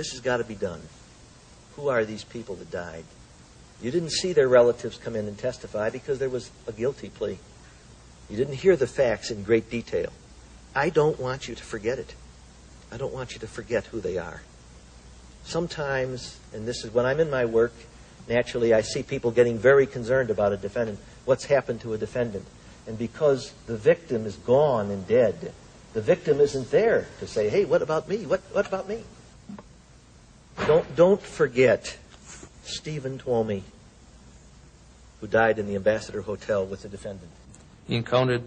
This has got to be done. Who are these people that died? You didn't see their relatives come in and testify because there was a guilty plea. You didn't hear the facts in great detail. I don't want you to forget it. I don't want you to forget who they are. Sometimes, and this is when I'm in my work, naturally I see people getting very concerned about a defendant, what's happened to a defendant. And because the victim is gone and dead, the victim isn't there to say, hey, what about me? What about me? Don't forget Stephen Twomey, who died in the Ambassador Hotel with the defendant. He encountered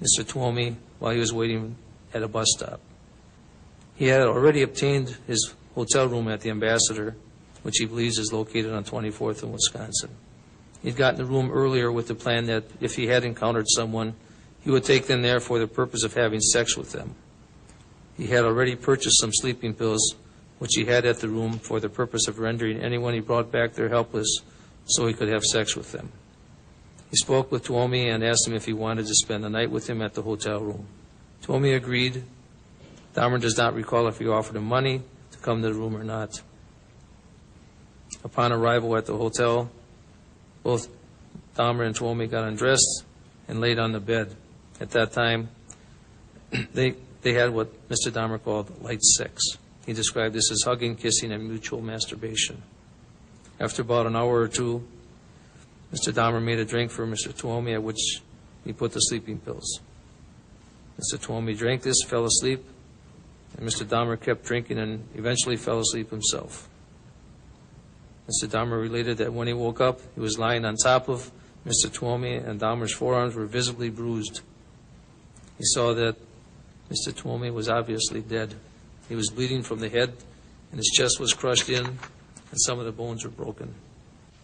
Mr. Twomey while he was waiting at a bus stop. He had already obtained his hotel room at the Ambassador, which he believes is located on 24th in Wisconsin. He'd gotten the room earlier with the plan that if he had encountered someone, he would take them there for the purpose of having sex with them. He had already purchased some sleeping pills, which he had at the room for the purpose of rendering anyone he brought back there helpless so he could have sex with them. He spoke with Twomey and asked him if he wanted to spend the night with him at the hotel room. Twomey agreed. Dahmer does not recall if he offered him money to come to the room or not. Upon arrival at the hotel, both Dahmer and Twomey got undressed and laid on the bed. At that time, they had what Mr. Dahmer called light sex. He described this as hugging, kissing, and mutual masturbation. After about an hour or two, Mr. Dahmer made a drink for Mr. Twomey, at which he put the sleeping pills. Mr. Twomey drank this, fell asleep, and Mr. Dahmer kept drinking and eventually fell asleep himself. Mr. Dahmer related that when he woke up, he was lying on top of Mr. Twomey, and Dahmer's forearms were visibly bruised. He saw that Mr. Twomey was obviously dead. He was bleeding from the head, and his chest was crushed in, and some of the bones were broken.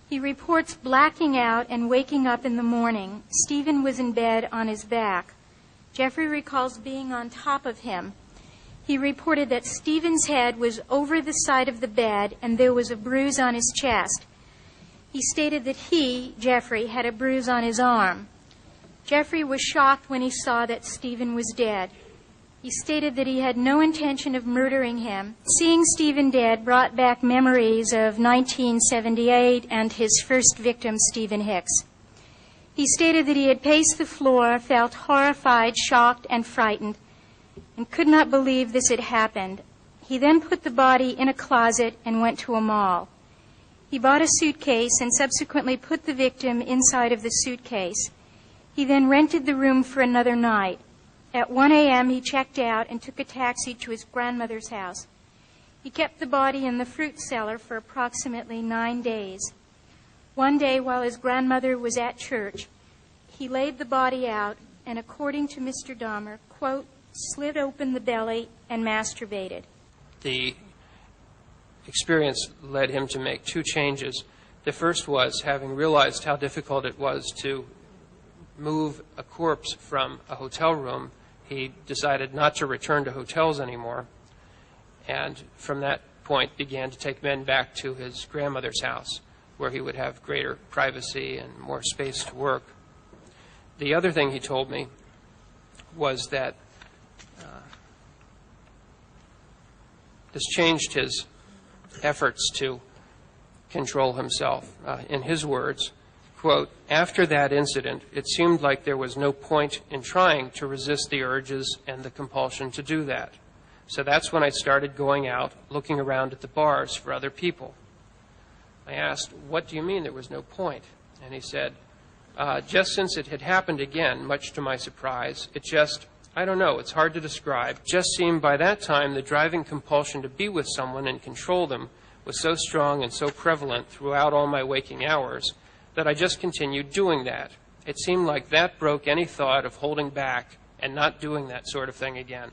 He reports blacking out and waking up in the morning. Stephen was in bed on his back. Jeffrey recalls being on top of him. He reported that Stephen's head was over the side of the bed and there was a bruise on his chest. He stated that he, Jeffrey, had a bruise on his arm. Jeffrey was shocked when he saw that Stephen was dead. He stated that he had no intention of murdering him. Seeing Stephen dead brought back memories of 1978 and his first victim, Stephen Hicks. He stated that he had paced the floor, felt horrified, shocked, and frightened, and could not believe this had happened. He then put the body in a closet and went to a mall. He bought a suitcase and subsequently put the victim inside of the suitcase. He then rented the room for another night. At 1 a.m., he checked out and took a taxi to his grandmother's house. He kept the body in the fruit cellar for approximately 9 days. One day, while his grandmother was at church, he laid the body out and, according to Mr. Dahmer, quote, slit open the belly and masturbated. The experience led him to make two changes. The first was, having realized how difficult it was to move a corpse from a hotel room, he decided not to return to hotels anymore, and from that point began to take men back to his grandmother's house, where he would have greater privacy and more space to work. The other thing he told me was that this changed his efforts to control himself. In his words, quote, after that incident, it seemed like there was no point in trying to resist the urges and the compulsion to do that. So that's when I started going out, looking around at the bars for other people. I asked, what do you mean there was no point? And he said, just since it had happened again, much to my surprise, it just, I don't know, it's hard to describe, just seemed by that time the driving compulsion to be with someone and control them was so strong and so prevalent throughout all my waking hours that I just continued doing that. It seemed like that broke any thought of holding back and not doing that sort of thing again.